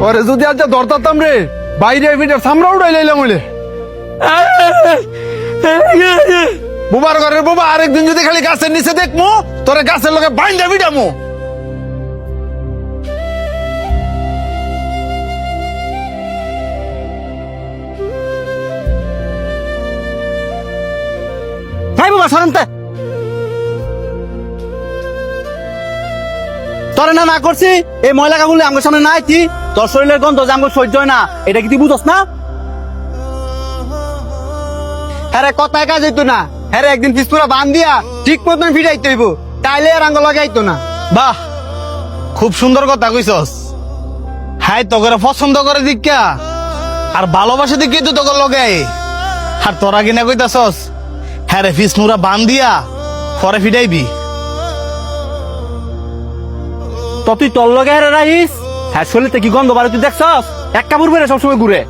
তোরে যদি আজ ধরতাম রে বাইরে ফিটার সামরা উড়াই লাইলাম হইলে বুবার ঘরের বাবা আরেকদিন যদি খালি গাছের নিচে দেখমু তোরে গাছের লগে বাইন্দা বিটামু। ভাই বাবা সরন্তে তোরে না না করছি এই ময়লা কাগুলি আমার সামনে না আইতি তোর শরীরের গন্ধ যে আমার সহ্য হয় না এটা কি তুই বুঝস না? হ্যাঁ কথায় কাজ হইতো না, হ্যাঁ একদিন পিসপুরা বান দিয়া ঠিক মতন ফিরাইতে হইব, তাইলে আর আঙ্গ লাগাইতো না। বাহ, খুব সুন্দর কথা কইছস। হাই তোকে পছন্দ করে দিকা আর ভালোবাসা দিকে তো তোকে লগে আর তোরা কিনা কইতাছস হ্যাঁ রে ফিসমুরা বান দিয়া পরে ফিটাইবি। তো তুই তোর লগে হেরে রাখিস, হ্যাঁ শরীরতে কি গন্ধ বাড়ি তুই দেখছস? এক কাপড় পরে সবসময় ঘুরে।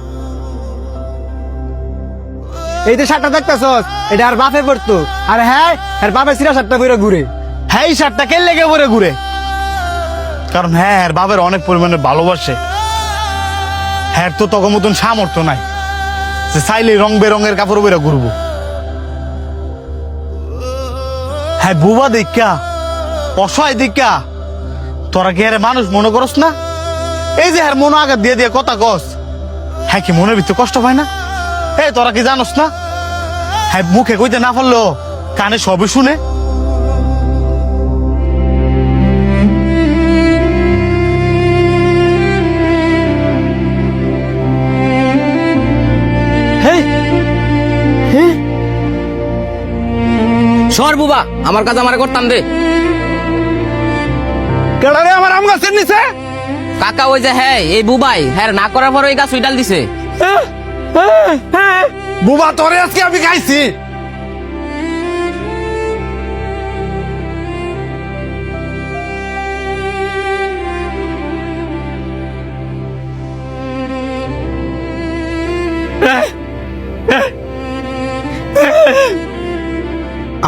এই যে শার্টটা দেখতেছস এটা আর বাপে পড়তো, আর হ্যাঁ আর বাপে সিরা শার্টটা পরে ঘুরে। হ্যাঁ এই শার্টটা কে লেগে পরে ঘুরে, কারণ হ্যাঁ বাবার অনেক পরিমাণে ভালোবাসে। হ্যাঁ তো তখন মতন সামর্থ্য নাই যে চাইলে রং বেরঙের কাপড় পরে ঘুরবো। হ্যাঁ বুবা দেখা অসহায় দেখা তোরা কি আরে মানুষ মনে করস না? এই যে হ্যাঁ মনে আঘাত দিয়ে দিয়ে কথা কস, হ্যাঁ কি মনের ভিতরে কষ্ট পায় না? এই তোরা কি জানোস না হ্যাঁ মুখে কইতে না পারলো কানে সবই শুনে। সর বুবা, আমার কাজ আমারে করতাম দে। কেডা রে আমার আম গাছের নিচে? কাকা ওই যে হ্যাঁ এই বুবাই হ্যাঁ না করার পর ওই গাছ উইডাল দিছে। বুবা তোরে আজকে আমি খাইছি।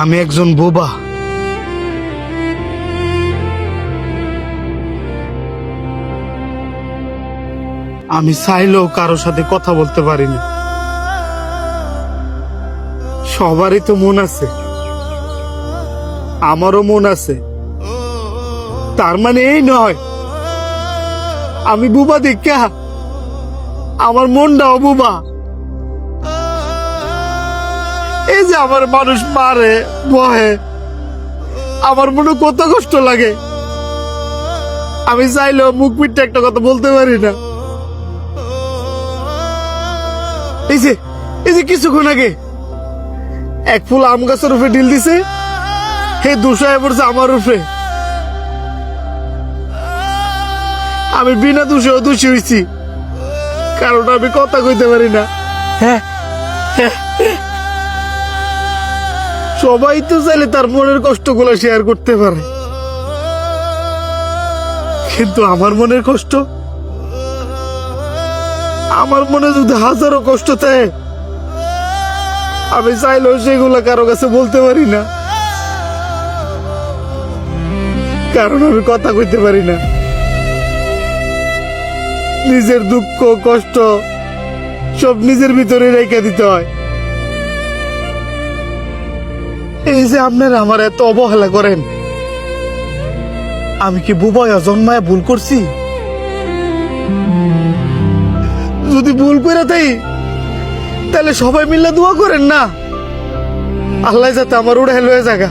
আমি একজন বোবা, আমি চাইলেও কারো সাথে কথা বলতে পারি না। সবারই তো মন আছে, আমারও মন আছে, তার মানে এই নয় আমি বুবা দেখা আমার মনটাও বুবা। এই যে আমার মানুষ মারে বহে আমার মনে কত কষ্ট লাগে, আমি চাইলেও মুখ পিঠটা একটা কথা বলতে পারি না। এই যে কিছুক্ষণ আগে এক ফুল আম গাছের উপরে ঢিল দিছে, হে দুষায় পড়ছে আমার উপরে। আমি বিনা দোষেও দোষী হয়েছি, কারণ আমি কথা কইতে পারি না। সবাই তো চাইলে তার মনের কষ্টগুলো শেয়ার করতে পারে, কিন্তু আমার মনের কষ্ট, আমার মনে যদি হাজারো কষ্ট থাকে আমি চাইলেও সেগুলো কারো কাছে বলতে পারি না, কারণ আমি কথা কইতে পারি না। নিজের দুঃখ কষ্ট সব নিজের ভিতরে রেখে দিতে হয়। এই যে আপনারা আমার এত অবহেলা করেন, আমি কি বুবয়া জন্মায় ভুল করছি? যদি ভুল করে তাই তাহলে সবাই মিলে দোয়া করেন না আল্লাহ যাতে আমার উড়ে লয়ে জায়গা।